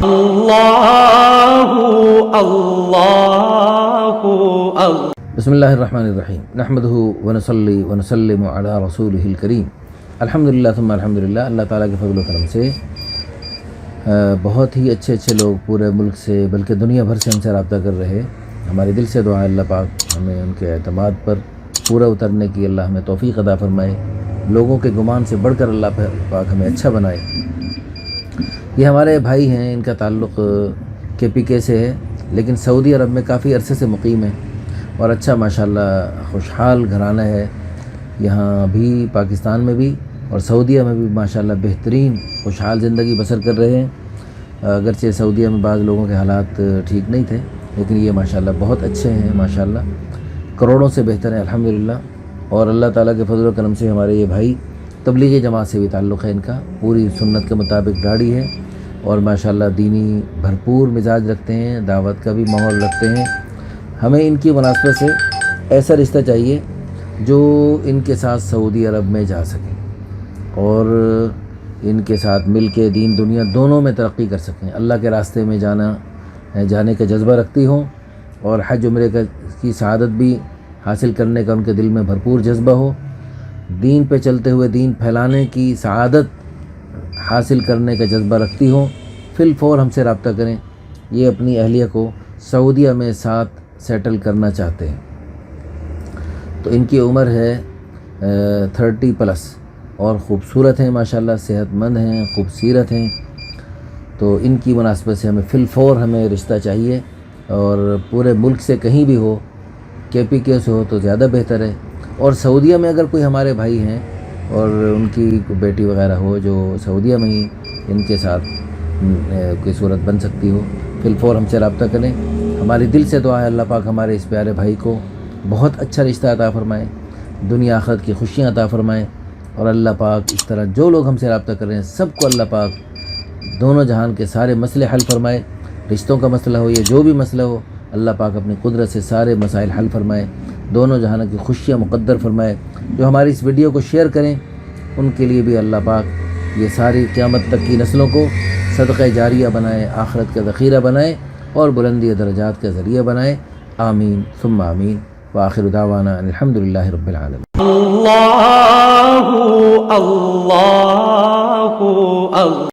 بسم اللہ الرحمن الرحیم نحمدہ ونصلی ونسلم علی رسولہ الکریم الحمدللہ ثم الحمدللہ۔ اللہ تعالیٰ کے فضل و کرم سے بہت ہی اچھے لوگ پورے ملک سے بلکہ دنیا بھر سے ہم سے رابطہ کر رہے۔ ہماری دل سے دعا ہے اللہ پاک ہمیں ان کے اعتماد پر پورا اترنے کی اللہ ہمیں توفیق عطا فرمائے، لوگوں کے گمان سے بڑھ کر اللہ پاک ہمیں اچھا بنائے۔ یہ ہمارے بھائی ہیں، ان کا تعلق KPK سے ہے لیکن سعودی عرب میں کافی عرصے سے مقیم ہے اور اچھا ماشاءاللہ خوشحال گھرانہ ہے۔ یہاں بھی پاکستان میں بھی اور سعودیہ میں بھی ماشاءاللہ بہترین خوشحال زندگی بسر کر رہے ہیں۔ اگرچہ سعودیہ میں بعض لوگوں کے حالات ٹھیک نہیں تھے لیکن یہ ماشاءاللہ بہت اچھے ہیں، ماشاءاللہ کروڑوں سے بہتر ہیں الحمدللہ۔ اور اللہ تعالیٰ کے فضل و کرم سے ہمارے یہ بھائی تبلیغی جماعت سے بھی تعلق ہے، ان کا پوری سنت کے مطابق گاڑی ہے اور ماشاءاللہ دینی بھرپور مزاج رکھتے ہیں، دعوت کا بھی ماحول رکھتے ہیں۔ ہمیں ان کی مناسبت سے ایسا رشتہ چاہیے جو ان کے ساتھ سعودی عرب میں جا سکیں اور ان کے ساتھ مل کے دین دنیا دونوں میں ترقی کر سکیں، اللہ کے راستے میں جانے کا جذبہ رکھتی ہوں اور حج عمرے کی سعادت بھی حاصل کرنے کا ان کے دل میں بھرپور جذبہ ہو، دین پہ چلتے ہوئے دین پھیلانے کی سعادت حاصل کرنے کا جذبہ رکھتی ہوں، فی الفور ہم سے رابطہ کریں۔ یہ اپنی اہلیہ کو سعودیہ میں ساتھ سیٹل کرنا چاہتے ہیں۔ تو ان کی عمر ہے 30+ اور خوبصورت ہیں ماشاءاللہ، صحت مند ہیں، خوبصورت ہیں۔ تو ان کی مناسبت سے ہمیں فی الفور ہمیں رشتہ چاہیے اور پورے ملک سے کہیں بھی ہو، KPK سے ہو تو زیادہ بہتر ہے۔ اور سعودیہ میں اگر کوئی ہمارے بھائی ہیں اور ان کی بیٹی وغیرہ ہو جو سعودیہ میں ہی ان کے ساتھ کوئی صورت بن سکتی ہو، فی الفور ہم سے رابطہ کریں۔ ہماری دل سے دعا ہے اللہ پاک ہمارے اس پیارے بھائی کو بہت اچھا رشتہ عطا فرمائے، دنیا آخرت کی خوشیاں عطا فرمائے، اور اللہ پاک اس طرح جو لوگ ہم سے رابطہ کر رہے ہیں سب کو اللہ پاک دونوں جہان کے سارے مسئلے حل فرمائے۔ رشتوں کا مسئلہ ہو یا جو بھی مسئلہ ہو، اللہ پاک اپنی قدرت سے سارے مسائل حل فرمائے، دونوں جہانوں کی خوشیاں مقدر فرمائے۔ جو ہماری اس ویڈیو کو شیئر کریں ان کے لیے بھی اللہ پاک یہ ساری قیامت تک کی نسلوں کو صدقہ جاریہ بنائے، آخرت کا ذخیرہ بنائے اور بلندی درجات کا ذریعہ بنائے۔ آمین ثم آمین، وآخر دعوانا الحمدللہ رب العالمین۔ اللہ